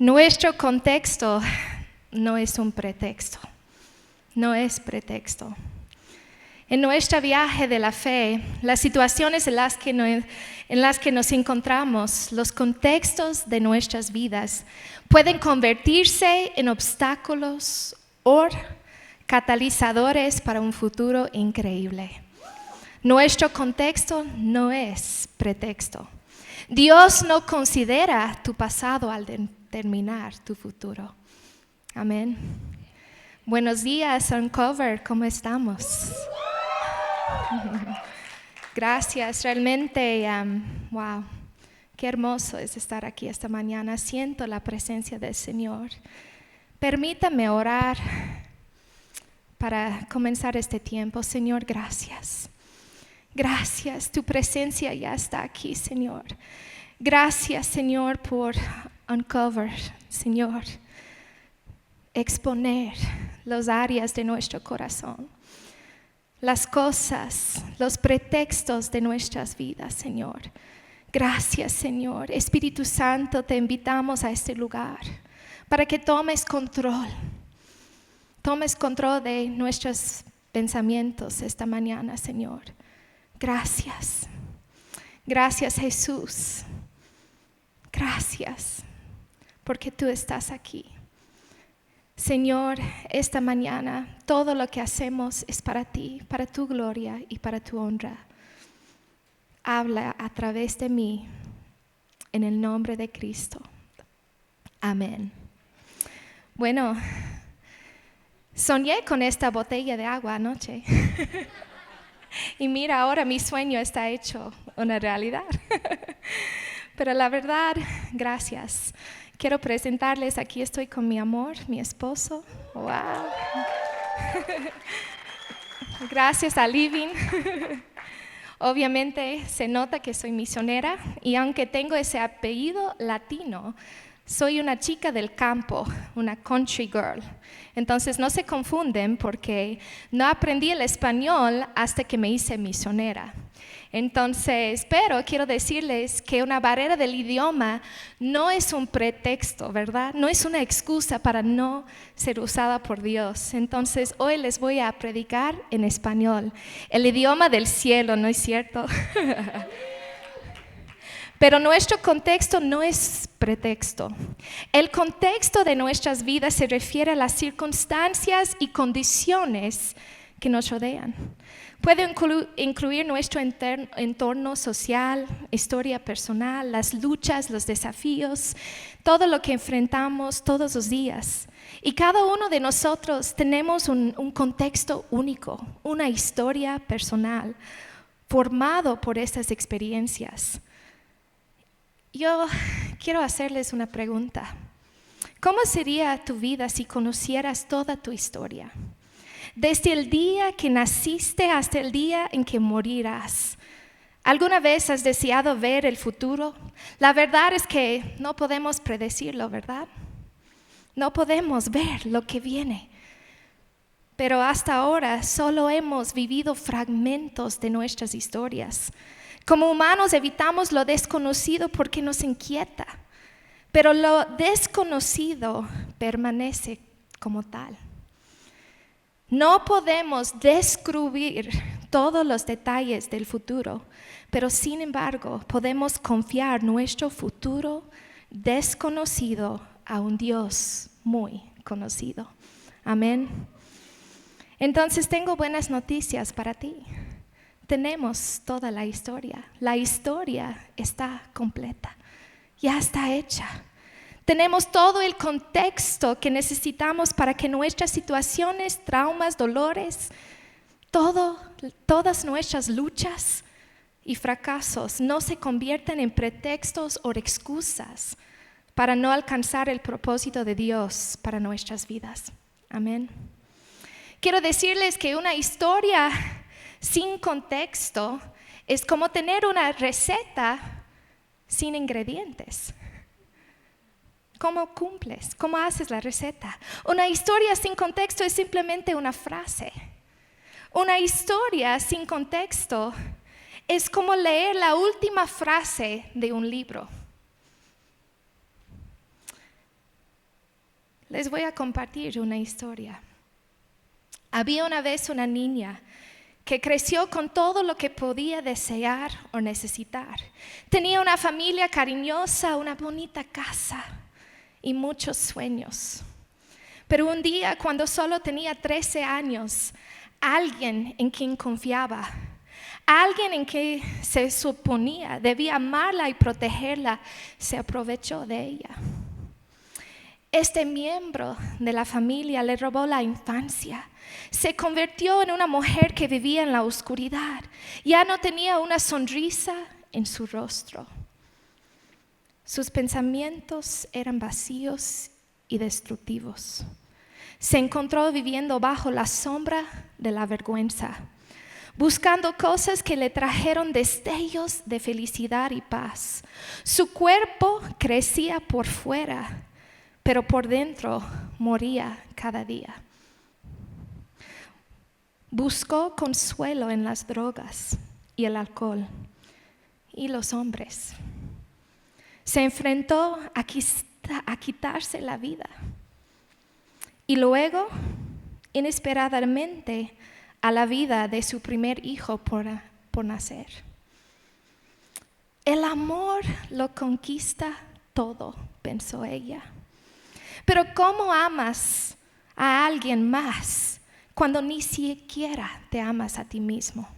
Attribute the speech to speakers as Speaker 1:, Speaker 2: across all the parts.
Speaker 1: Nuestro contexto no es un pretexto, no es pretexto. En nuestro viaje de la fe, las situaciones en las que nos encontramos, los contextos de nuestras vidas pueden convertirse en obstáculos o catalizadores para un futuro increíble. Nuestro contexto no es pretexto. Dios no considera tu pasado al determinar tu futuro. Amén. Buenos días, Uncover, ¿cómo estamos? Gracias, realmente, wow, qué hermoso es estar aquí esta mañana. Siento la presencia del Señor. Permítame orar para comenzar este tiempo. Señor, gracias. Gracias, tu presencia ya está aquí, Señor. Gracias, Señor, por Uncover, Señor. Exponer las áreas de nuestro corazón. Las cosas, los pretextos de nuestras vidas, Señor. Gracias, Señor. Espíritu Santo, te invitamos a este lugar para que tomes control. Tomes control de nuestros pensamientos esta mañana, Señor. Gracias. Gracias, Jesús. Gracias porque tú estás aquí. Señor, esta mañana todo lo que hacemos es para ti, para tu gloria y para tu honra. Habla a través de mí, en el nombre de Cristo. Amén. Bueno, soñé con esta botella de agua anoche. Y mira, ahora mi sueño está hecho una realidad. Pero la verdad, gracias. Quiero presentarles, aquí estoy con mi amor, mi esposo. ¡Wow! Gracias a Living. Obviamente se nota que soy misionera y aunque tengo ese apellido latino, soy una chica del campo, una country girl. Entonces no se confunden porque no aprendí el español hasta que me hice misionera. Entonces, pero quiero decirles que una barrera del idioma no es un pretexto, ¿verdad? No es una excusa para no ser usada por Dios. Entonces, hoy les voy a predicar en español, el idioma del cielo, ¿no es cierto? Pero nuestro contexto no es pretexto. El contexto de nuestras vidas se refiere a las circunstancias y condiciones que nos rodean. Puede incluir nuestro entorno social, historia personal, las luchas, los desafíos, todo lo que enfrentamos todos los días. Y cada uno de nosotros tenemos un contexto único, una historia personal, formado por estas experiencias. Yo quiero hacerles una pregunta. ¿Cómo sería tu vida si conocieras toda tu historia? Desde el día que naciste hasta el día en que morirás. ¿Alguna vez has deseado ver el futuro? La verdad es que no podemos predecirlo, ¿verdad? No podemos ver lo que viene. Pero hasta ahora solo hemos vivido fragmentos de nuestras historias. Como humanos evitamos lo desconocido porque nos inquieta, pero lo desconocido permanece como tal. No podemos descubrir todos los detalles del futuro, pero sin embargo podemos confiar nuestro futuro desconocido a un Dios muy conocido. Amén. Entonces tengo buenas noticias para ti. Tenemos toda la historia. La historia está completa, ya está hecha. Tenemos todo el contexto que necesitamos para que nuestras situaciones, traumas, dolores, todas nuestras luchas y fracasos no se conviertan en pretextos o excusas para no alcanzar el propósito de Dios para nuestras vidas. Amén. Quiero decirles que una historia sin contexto es como tener una receta sin ingredientes. ¿Cómo cumples? ¿Cómo haces la receta? Una historia sin contexto es simplemente una frase. Una historia sin contexto es como leer la última frase de un libro. Les voy a compartir una historia. Había una vez una niña que creció con todo lo que podía desear o necesitar. Tenía una familia cariñosa, una bonita casa y muchos sueños. Pero un día, cuando solo tenía 13 años, alguien en quien confiaba, alguien en quien se suponía debía amarla y protegerla, se aprovechó de ella. Este miembro de la familia le robó la infancia. Se convirtió en una mujer que vivía en la oscuridad. Ya no tenía una sonrisa en su rostro. Sus pensamientos eran vacíos y destructivos. Se encontró viviendo bajo la sombra de la vergüenza, buscando cosas que le trajeron destellos de felicidad y paz. Su cuerpo crecía por fuera, pero por dentro moría cada día. Buscó consuelo en las drogas y el alcohol y los hombres. Se enfrentó a quitarse la vida. Y luego, inesperadamente, a la vida de su primer hijo por nacer. El amor lo conquista todo, pensó ella. Pero ¿cómo amas a alguien más cuando ni siquiera te amas a ti mismo?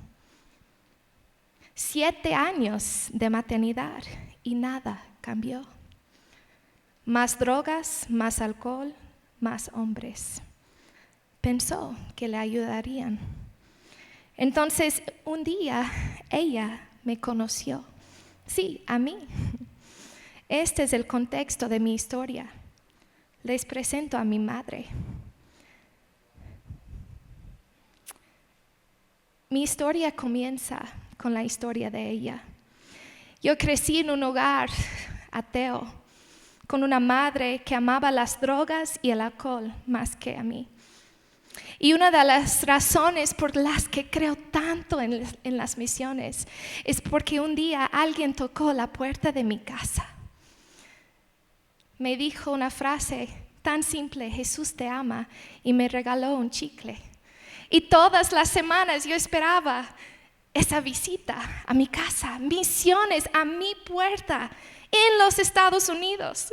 Speaker 1: 7 años de maternidad y nada cambió. Más drogas, más alcohol, más hombres. Pensó que le ayudarían. Entonces, un día ella me conoció. Sí, a mí. Este es el contexto de mi historia. Les presento a mi madre. Mi historia comienza con la historia de ella. Yo crecí en un hogar ateo, con una madre que amaba las drogas y el alcohol más que a mí. Y una de las razones por las que creo tanto en las misiones es porque un día alguien tocó la puerta de mi casa. Me dijo una frase tan simple: Jesús te ama, y me regaló un chicle. Y todas las semanas yo esperaba esa visita a mi casa, misiones a mi puerta en los Estados Unidos.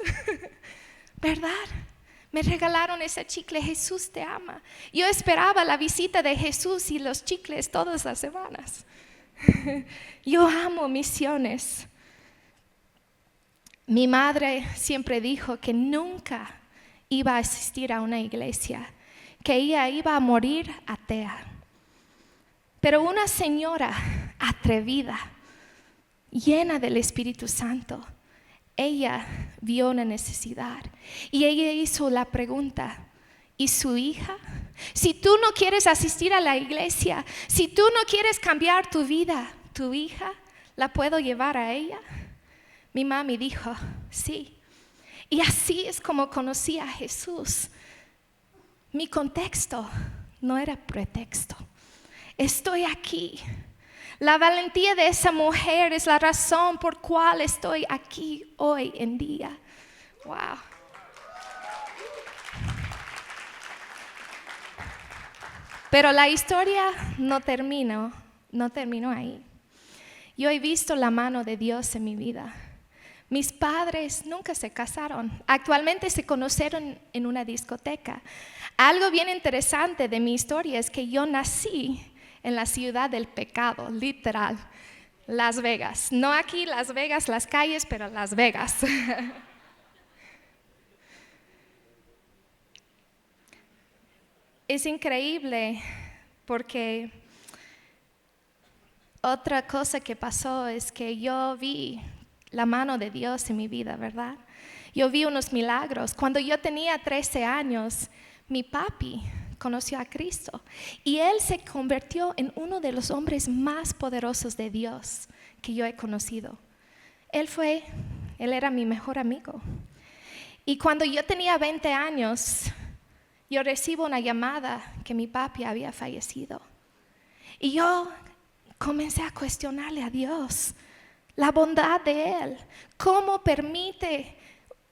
Speaker 1: ¿Verdad? Me regalaron ese chicle, Jesús te ama. Yo esperaba la visita de Jesús y los chicles todas las semanas. Yo amo misiones. Mi madre siempre dijo que nunca iba a asistir a una iglesia, que ella iba a morir atea. Pero una señora atrevida, llena del Espíritu Santo, ella vio una necesidad y ella hizo la pregunta: ¿y su hija? Si tú no quieres asistir a la iglesia, si tú no quieres cambiar tu vida, ¿tu hija la puedo llevar a ella? Mi mami dijo, sí. Y así es como conocí a Jesús. Mi contexto no era pretexto. Estoy aquí. La valentía de esa mujer es la razón por cual estoy aquí hoy en día. Wow. Pero la historia no terminó ahí. Yo he visto la mano de Dios en mi vida. Mis padres nunca se casaron. Actualmente se conocieron en una discoteca. Algo bien interesante de mi historia es que yo nací en la ciudad del pecado, literal, Las Vegas. No aquí Las Vegas, las calles, pero Las Vegas. Es increíble porque otra cosa que pasó es que yo vi la mano de Dios en mi vida, ¿verdad? Yo vi unos milagros. Cuando yo tenía 13 años, mi papi conoció a Cristo y él se convirtió en uno de los hombres más poderosos de Dios que yo he conocido. Él era mi mejor amigo. Y cuando yo tenía 20 años, yo recibo una llamada que mi papi había fallecido. Y yo comencé a cuestionarle a Dios la bondad de Él. ¿Cómo permite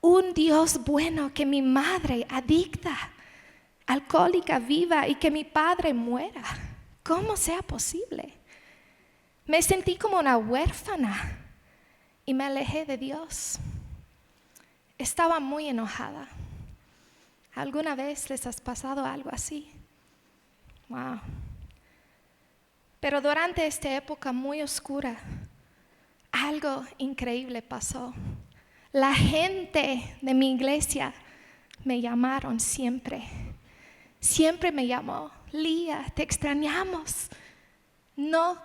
Speaker 1: un Dios bueno, que mi madre adicta, alcohólica, viva y que mi padre muera. ¿Cómo sea posible? Me sentí como una huérfana y me alejé de Dios. Estaba muy enojada. ¿Alguna vez les has pasado algo así? Wow. Pero durante esta época muy oscura, algo increíble pasó. La gente de mi iglesia me llamaron siempre. Siempre me llamó: Lía, te extrañamos. No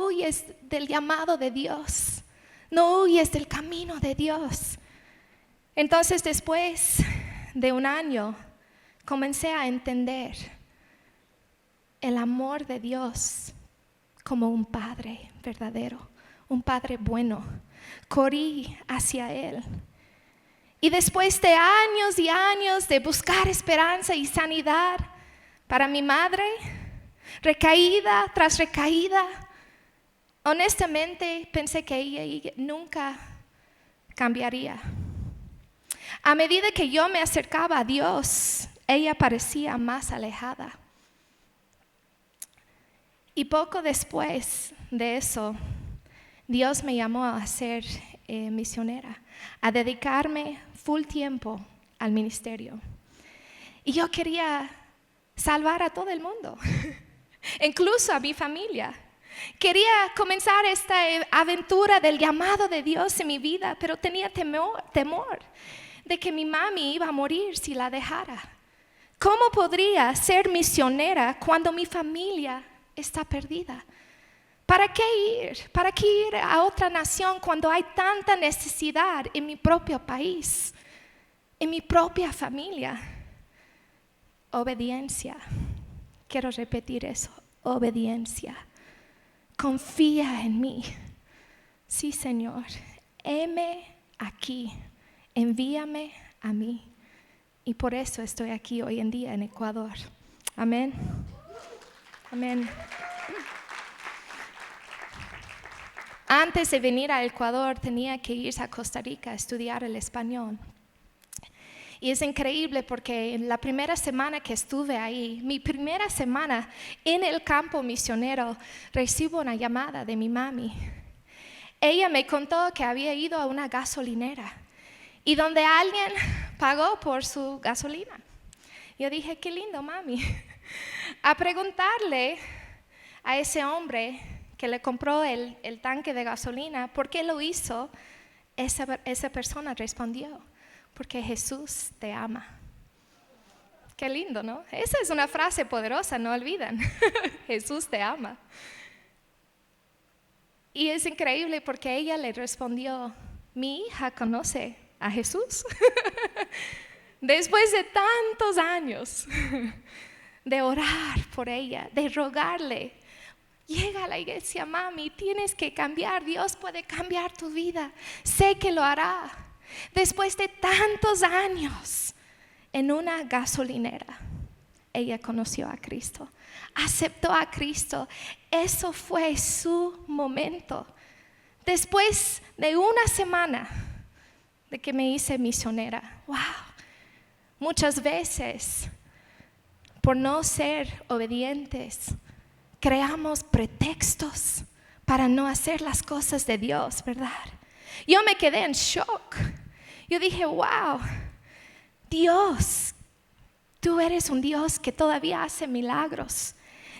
Speaker 1: huyes del llamado de Dios. No huyes del camino de Dios. Entonces, después de un año, comencé a entender el amor de Dios como un padre verdadero, un padre bueno. Corrí hacia Él. Y después de años y años de buscar esperanza y sanidad para mi madre, recaída tras recaída, honestamente pensé que ella nunca cambiaría. A medida que yo me acercaba a Dios, ella parecía más alejada. Y poco después de eso, Dios me llamó a ser misionera, a dedicarme full tiempo al ministerio. Y yo quería salvar a todo el mundo, incluso a mi familia. Quería comenzar esta aventura del llamado de Dios en mi vida, pero tenía temor de que mi mami iba a morir si la dejara. ¿Cómo podría ser misionera cuando mi familia está perdida? ¿Para qué ir? ¿Para qué ir a otra nación cuando hay tanta necesidad en mi propio país, en mi propia familia? Obediencia. Quiero repetir eso. Obediencia. Confía en mí. Sí, Señor. Heme aquí. Envíame a mí. Y por eso estoy aquí hoy en día en Ecuador. Amén. Amén. Antes de venir a Ecuador tenía que irse a Costa Rica a estudiar el español. Y es increíble porque en la primera semana que estuve ahí, mi primera semana en el campo misionero, recibo una llamada de mi mami. Ella me contó que había ido a una gasolinera y donde alguien pagó por su gasolina. Yo dije: qué lindo, mami. A preguntarle a ese hombre que le compró el tanque de gasolina por qué lo hizo, esa persona respondió: porque Jesús te ama. Qué lindo, ¿no? Esa es una frase poderosa, no olviden. Jesús te ama. Y es increíble porque ella le respondió: mi hija conoce a Jesús. Después de tantos años de orar por ella, de rogarle: llega a la iglesia, mami, tienes que cambiar, Dios puede cambiar tu vida, sé que lo hará. Después de tantos años en una gasolinera, ella conoció a Cristo, aceptó a Cristo. Eso fue su momento. Después de una semana de que me hice misionera, wow, muchas veces por no ser obedientes creamos pretextos para no hacer las cosas de Dios, ¿verdad? Yo me quedé en shock. Yo dije: wow, Dios, tú eres un Dios que todavía hace milagros.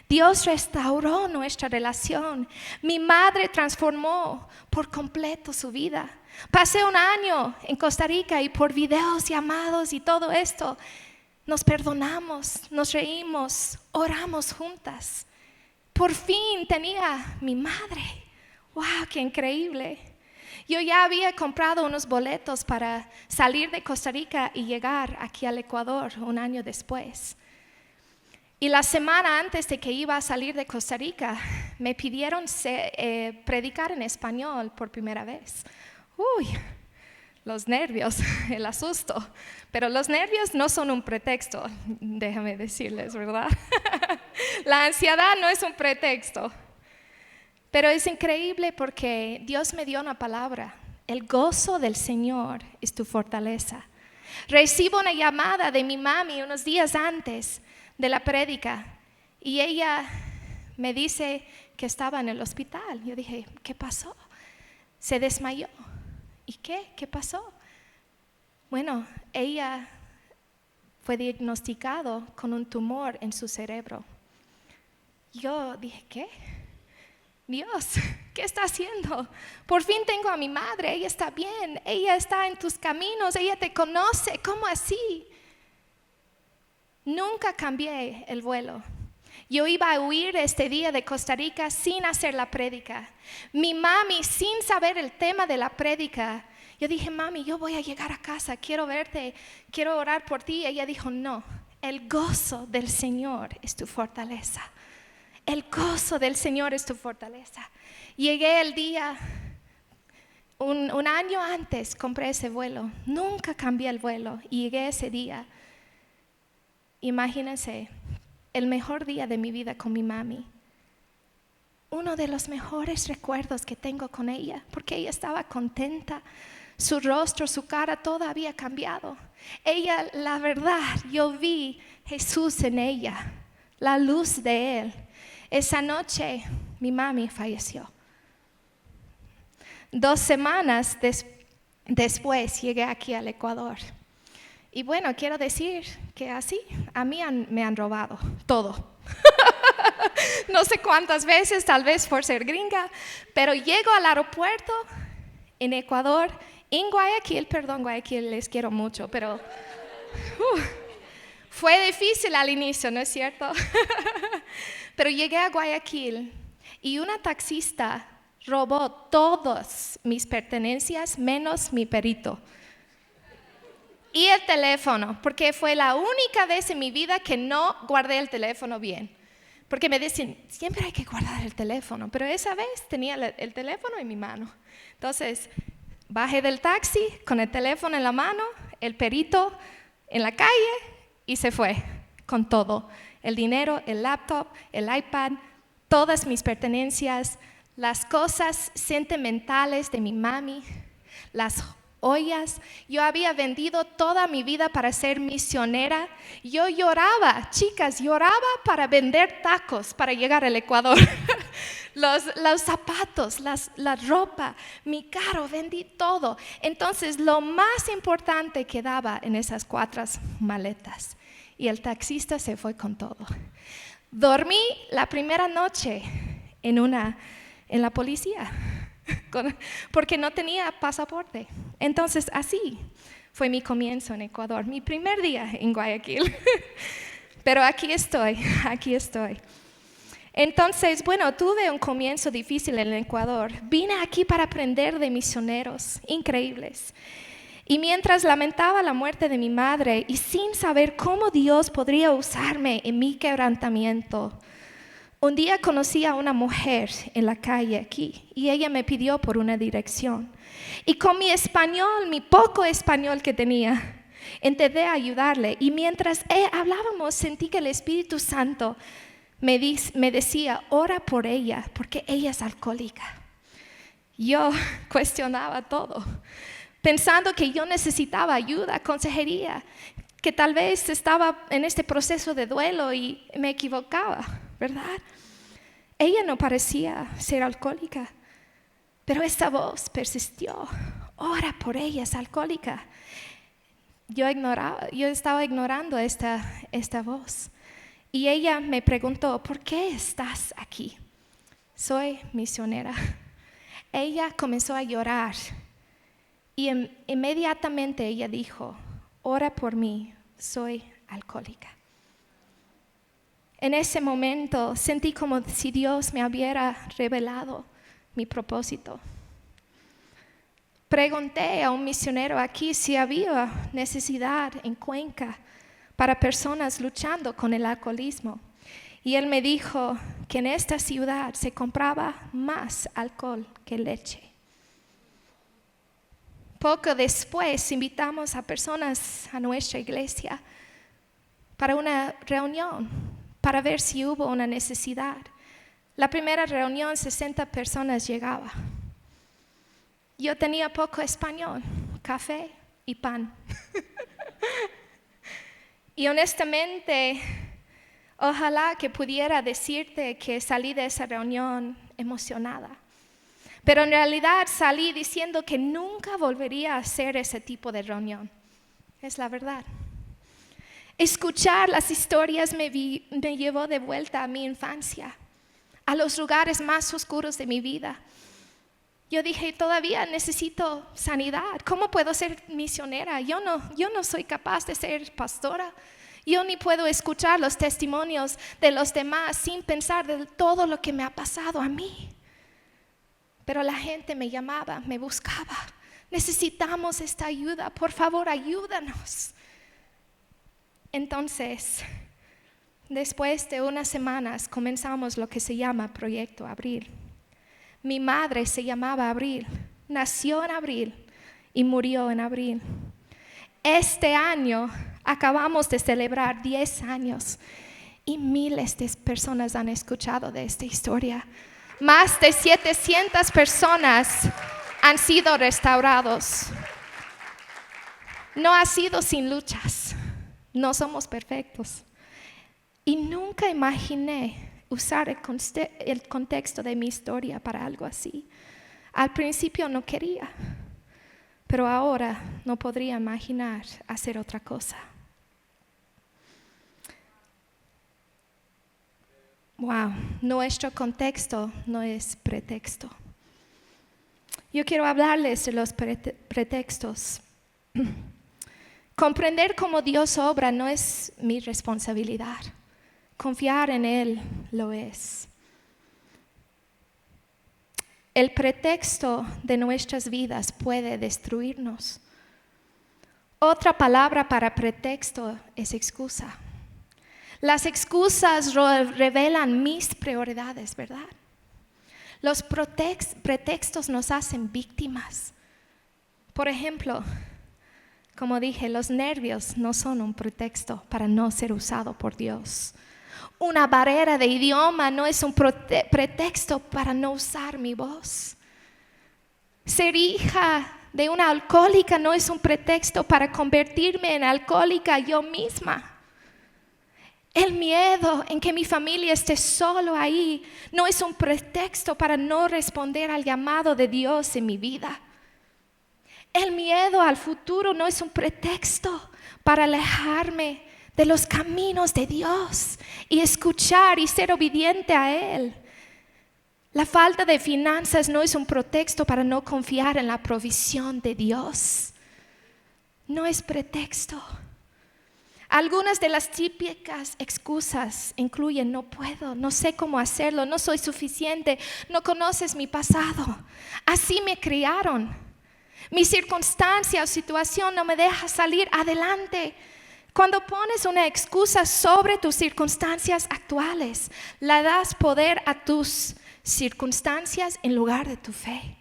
Speaker 1: Dios restauró nuestra relación. Mi madre transformó por completo su vida. Pasé un año en Costa Rica y por videos, llamados y todo esto, nos perdonamos, nos reímos, oramos juntas. Por fin tenía mi madre. ¡Wow, qué increíble! Yo ya había comprado unos boletos para salir de Costa Rica y llegar aquí al Ecuador un año después. Y la semana antes de que iba a salir de Costa Rica, me pidieron predicar en español por primera vez. Uy, los nervios, el asusto. Pero los nervios no son un pretexto, déjame decirles, ¿verdad? La ansiedad no es un pretexto. Pero es increíble porque Dios me dio una palabra El gozo del Señor es tu fortaleza. Recibo una llamada de mi mami unos días antes de la prédica y ella me dice que estaba en el hospital. Yo dije, ¿qué pasó? Se desmayó. ¿Y qué? ¿Qué pasó? Bueno, ella fue diagnosticado con un tumor en su cerebro. Yo dije, ¿qué? Dios, ¿qué está haciendo? Por fin tengo a mi madre, ella está bien, ella está en tus caminos, ella te conoce, ¿cómo así? Nunca cambié el vuelo. Yo iba a huir este día de Costa Rica sin hacer la prédica. Mi mami, sin saber el tema de la prédica, yo dije, mami, yo voy a llegar a casa, quiero verte, quiero orar por ti. Ella dijo, no, el gozo del Señor es tu fortaleza. El gozo del Señor es tu fortaleza. Llegué el día, un año antes compré ese vuelo. Nunca cambié el vuelo y llegué ese día. Imagínense, el mejor día de mi vida con mi mami. Uno de los mejores recuerdos que tengo con ella, porque ella estaba contenta. Su rostro, su cara, todo había cambiado. Ella, la verdad, yo vi Jesús en ella, la luz de Él. Esa noche mi mami falleció. 2 semanas después llegué aquí al Ecuador. Y bueno, quiero decir que así, a mí me han robado todo. No sé cuántas veces, tal vez por ser gringa, pero llego al aeropuerto en Ecuador, en Guayaquil, perdón Guayaquil, les quiero mucho, pero fue difícil al inicio, ¿no es cierto? Pero llegué a Guayaquil y una taxista robó todas mis pertenencias menos mi perito. Y el teléfono, porque fue la única vez en mi vida que no guardé el teléfono bien. Porque me decían, siempre hay que guardar el teléfono, pero esa vez tenía el teléfono en mi mano. Entonces, bajé del taxi con el teléfono en la mano, el perito en la calle y se fue con todo. El dinero, el laptop, el iPad, todas mis pertenencias, las cosas sentimentales de mi mami, las ollas. Yo había vendido toda mi vida para ser misionera. Yo lloraba, chicas, lloraba para vender tacos para llegar al Ecuador. Los zapatos, la ropa, mi carro, vendí todo. Entonces, lo más importante quedaba en esas 4 maletas. Y el taxista se fue con todo. Dormí la primera noche en la policía. Porque no tenía pasaporte. Entonces así fue mi comienzo en Ecuador, mi primer día en Guayaquil. Pero aquí estoy. Entonces, bueno, tuve un comienzo difícil en Ecuador. Vine aquí para aprender de misioneros increíbles. Y mientras lamentaba la muerte de mi madre y sin saber cómo Dios podría usarme en mi quebrantamiento, un día conocí a una mujer en la calle aquí y ella me pidió por una dirección. Y con mi español, mi poco español que tenía, intenté ayudarle. Y mientras hablábamos, sentí que el Espíritu Santo me decía, ora por ella, porque ella es alcohólica. Yo cuestionaba todo, pensando que yo necesitaba ayuda, consejería, que tal vez estaba en este proceso de duelo y me equivocaba, ¿verdad? Ella no parecía ser alcohólica, pero esta voz persistió. Ora por ella, es alcohólica. Yo estaba ignorando esta voz. Y ella me preguntó, ¿por qué estás aquí? Soy misionera. Ella comenzó a llorar y inmediatamente ella dijo, ora por mí, soy alcohólica. En ese momento sentí como si Dios me hubiera revelado mi propósito. Pregunté a un misionero aquí si había necesidad en Cuenca para personas luchando con el alcoholismo. Y él me dijo que en esta ciudad se compraba más alcohol que leche. Poco después invitamos a personas a nuestra iglesia para una reunión, para ver si hubo una necesidad. La primera reunión, 60 personas llegaban. yo tenía poco español, café y pan. Y honestamente, ojalá que pudiera decirte que salí de esa reunión emocionada. Pero en realidad salí diciendo que nunca volvería a hacer ese tipo de reunión. Es la verdad. Escuchar las historias me llevó de vuelta a mi infancia, a los lugares más oscuros de mi vida. Yo dije, todavía necesito sanidad. ¿Cómo puedo ser misionera? Yo no soy capaz de ser pastora. Yo ni puedo escuchar los testimonios de los demás sin pensar de todo lo que me ha pasado a mí. Pero la gente me llamaba, me buscaba. Necesitamos esta ayuda, por favor, ayúdanos. Entonces, después de unas semanas comenzamos lo que se llama Proyecto Abril. Mi madre se llamaba Abril, nació en abril y murió en abril. Este año acabamos de celebrar 10 años y miles de personas han escuchado de esta historia. Más de 700 personas han sido restaurados. No ha sido sin luchas, no somos perfectos. Y nunca imaginé usar el contexto de mi historia para algo así. Al principio no quería, pero ahora no podría imaginar hacer otra cosa. Wow, nuestro contexto no es pretexto. Yo quiero hablarles de los pretextos. Comprender cómo Dios obra no es mi responsabilidad. Confiar en Él lo es. El pretexto de nuestras vidas puede destruirnos. Otra palabra para pretexto es excusa. Las excusas revelan mis prioridades, ¿verdad? Los pretextos nos hacen víctimas. Por ejemplo, como dije, los nervios no son un pretexto para no ser usado por Dios. Una barrera de idioma no es un pretexto para no usar mi voz. Ser hija de una alcohólica no es un pretexto para convertirme en alcohólica yo misma. El miedo en que mi familia esté solo ahí no es un pretexto para no responder al llamado de Dios en mi vida. El miedo al futuro no es un pretexto para alejarme de los caminos de Dios y escuchar y ser obediente a Él. La falta de finanzas no es un pretexto para no confiar en la provisión de Dios. No es pretexto. Algunas de las típicas excusas incluyen no puedo, no sé cómo hacerlo, no soy suficiente, no conoces mi pasado. Así me criaron. Mi circunstancia o situación no me deja salir adelante. Cuando pones una excusa sobre tus circunstancias actuales, le das poder a tus circunstancias en lugar de tu fe.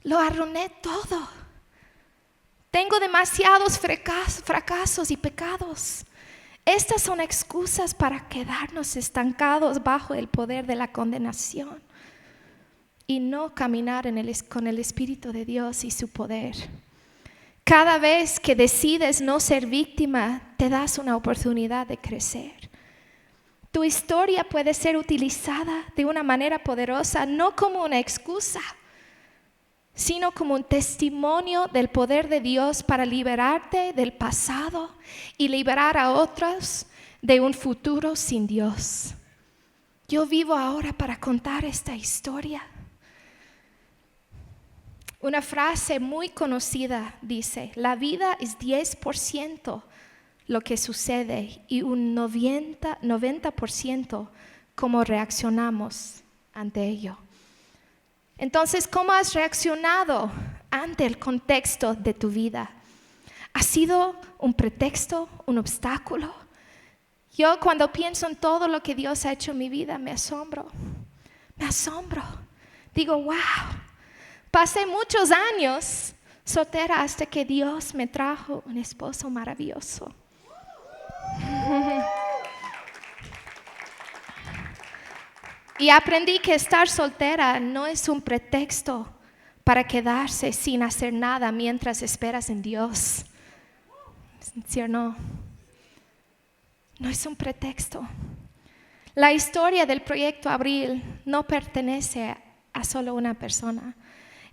Speaker 1: Lo arruiné todo. Tengo demasiados fracasos y pecados. Estas son excusas para quedarnos estancados bajo el poder de la condenación y no caminar con el Espíritu de Dios y su poder. Cada vez que decides no ser víctima, te das una oportunidad de crecer. Tu historia puede ser utilizada de una manera poderosa, no como una excusa, sino como un testimonio del poder de Dios para liberarte del pasado y liberar a otros de un futuro sin Dios. Yo vivo ahora para contar esta historia. Una frase muy conocida dice, la vida es 10% lo que sucede y un 90% cómo reaccionamos ante ello. Entonces, ¿cómo has reaccionado ante el contexto de tu vida? ¿Ha sido un pretexto, un obstáculo? Yo cuando pienso en todo lo que Dios ha hecho en mi vida, me asombro. Digo, wow, pasé muchos años soltera hasta que Dios me trajo un esposo maravilloso. Y aprendí que estar soltera no es un pretexto para quedarse sin hacer nada mientras esperas en Dios. ¿Sí o no? No es un pretexto. La historia del Proyecto Abril no pertenece a solo una persona.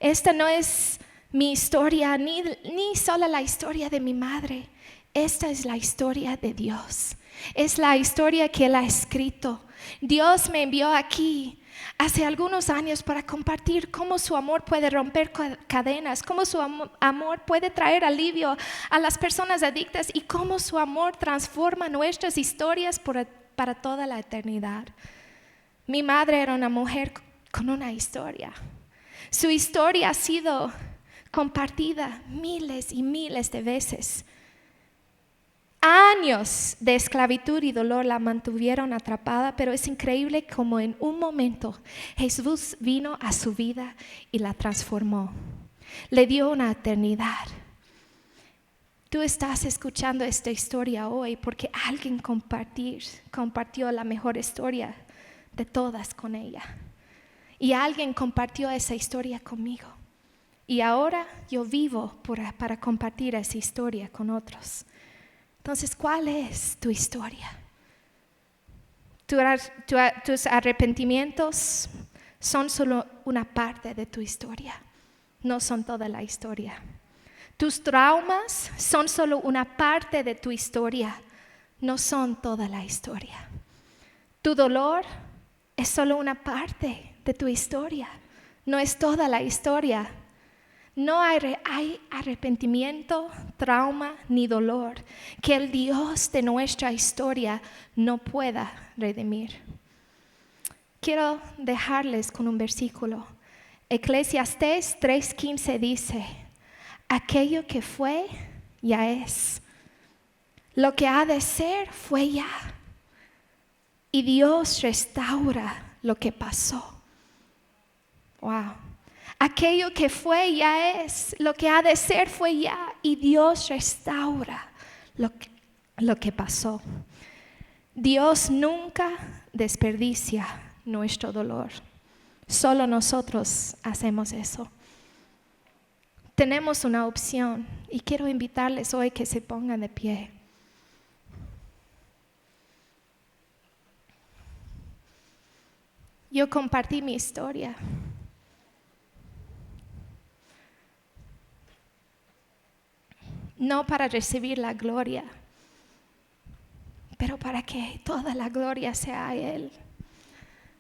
Speaker 1: Esta no es mi historia, ni solo la historia de mi madre. Esta es la historia de Dios. Es la historia que Él ha escrito. Dios me envió aquí hace algunos años para compartir cómo su amor puede romper cadenas, cómo su amor puede traer alivio a las personas adictas y cómo su amor transforma nuestras historias para toda la eternidad. Mi madre era una mujer con una historia. Su historia ha sido compartida miles y miles de veces. Años de esclavitud y dolor la mantuvieron atrapada, pero es increíble como en un momento Jesús vino a su vida y la transformó. Le dio una eternidad. Tú estás escuchando esta historia hoy porque alguien compartió la mejor historia de todas con ella. Y alguien compartió esa historia conmigo. Y ahora yo vivo para compartir esa historia con otros. Entonces, ¿cuál es tu historia? Tus arrepentimientos son solo una parte de tu historia, no son toda la historia. Tus traumas son solo una parte de tu historia, no son toda la historia. Tu dolor es solo una parte de tu historia, no es toda la historia. No hay arrepentimiento, trauma ni dolor que el Dios de nuestra historia no pueda redimir. Quiero dejarles con un versículo. Eclesiastés 3:15 dice: aquello que fue, ya es. Lo que ha de ser, fue ya. Y Dios restaura lo que pasó. Wow. Aquello que fue ya es, lo que ha de ser fue ya, y Dios restaura lo que pasó. Dios nunca desperdicia nuestro dolor. Solo nosotros hacemos eso. Tenemos una opción y quiero invitarles hoy que se pongan de pie. Yo compartí mi historia. No para recibir la gloria, pero para que toda la gloria sea a Él.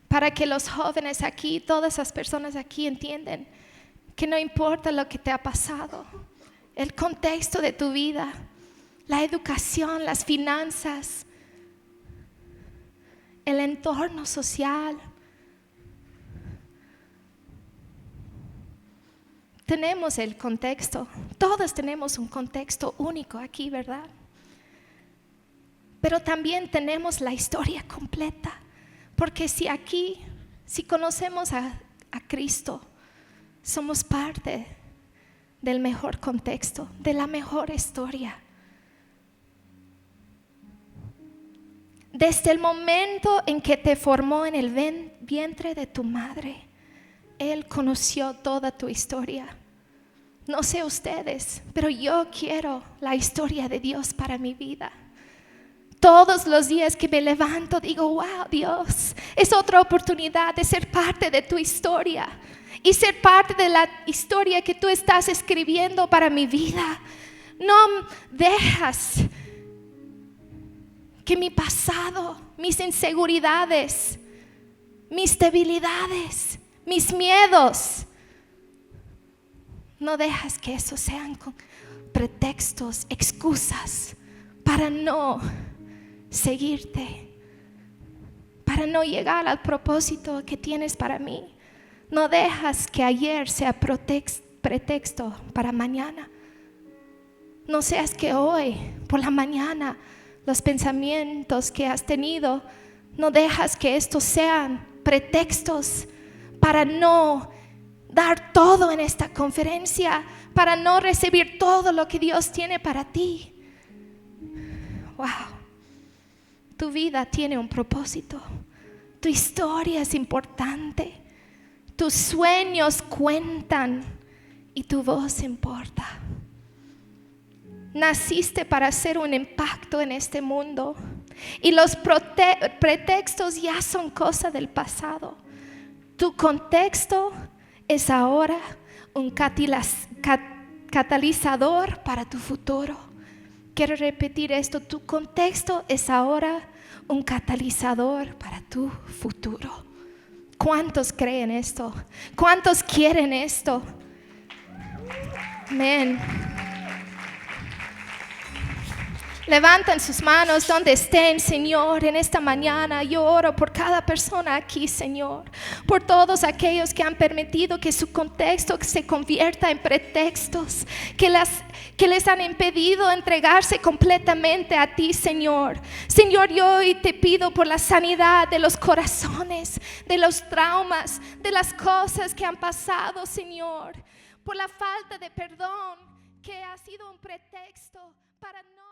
Speaker 1: Para que los jóvenes aquí, todas esas personas aquí entiendan que no importa lo que te ha pasado, el contexto de tu vida, la educación, las finanzas, el entorno social. Tenemos el contexto, todos tenemos un contexto único aquí, ¿verdad? Pero también tenemos la historia completa, porque si conocemos a Cristo, somos parte del mejor contexto, de la mejor historia. Desde el momento en que te formó en el vientre de tu madre, Él conoció toda tu historia. No sé ustedes, pero yo quiero la historia de Dios para mi vida. Todos los días que me levanto digo, wow, Dios, es otra oportunidad de ser parte de tu historia y ser parte de la historia que tú estás escribiendo para mi vida. No dejas que mi pasado, mis inseguridades, mis debilidades, mis miedos, no dejas que eso sean pretextos, excusas para no seguirte, para no llegar al propósito que tienes para mí. No dejas que ayer sea pretexto para mañana. No seas que hoy, por la mañana, los pensamientos que has tenido, no dejas que estos sean pretextos para no dar todo en esta conferencia, para no recibir todo lo que Dios tiene para ti. Wow. Tu vida tiene un propósito. Tu historia es importante. Tus sueños cuentan. y tu voz importa. Naciste para hacer un impacto en este mundo y los pretextos ya son cosa del pasado. Tu contexto es ahora un catalizador para tu futuro. Quiero repetir esto, tu contexto es ahora un catalizador para tu futuro. ¿Cuántos creen esto? ¿Cuántos quieren esto? Amén. Levanten sus manos donde estén, Señor, en esta mañana. Yo oro por cada persona aquí, Señor, por todos aquellos que han permitido que su contexto se convierta en pretextos, que les han impedido entregarse completamente a ti, Señor. Señor, yo hoy te pido por la sanidad de los corazones, de los traumas, de las cosas que han pasado, Señor, por la falta de perdón que ha sido un pretexto para no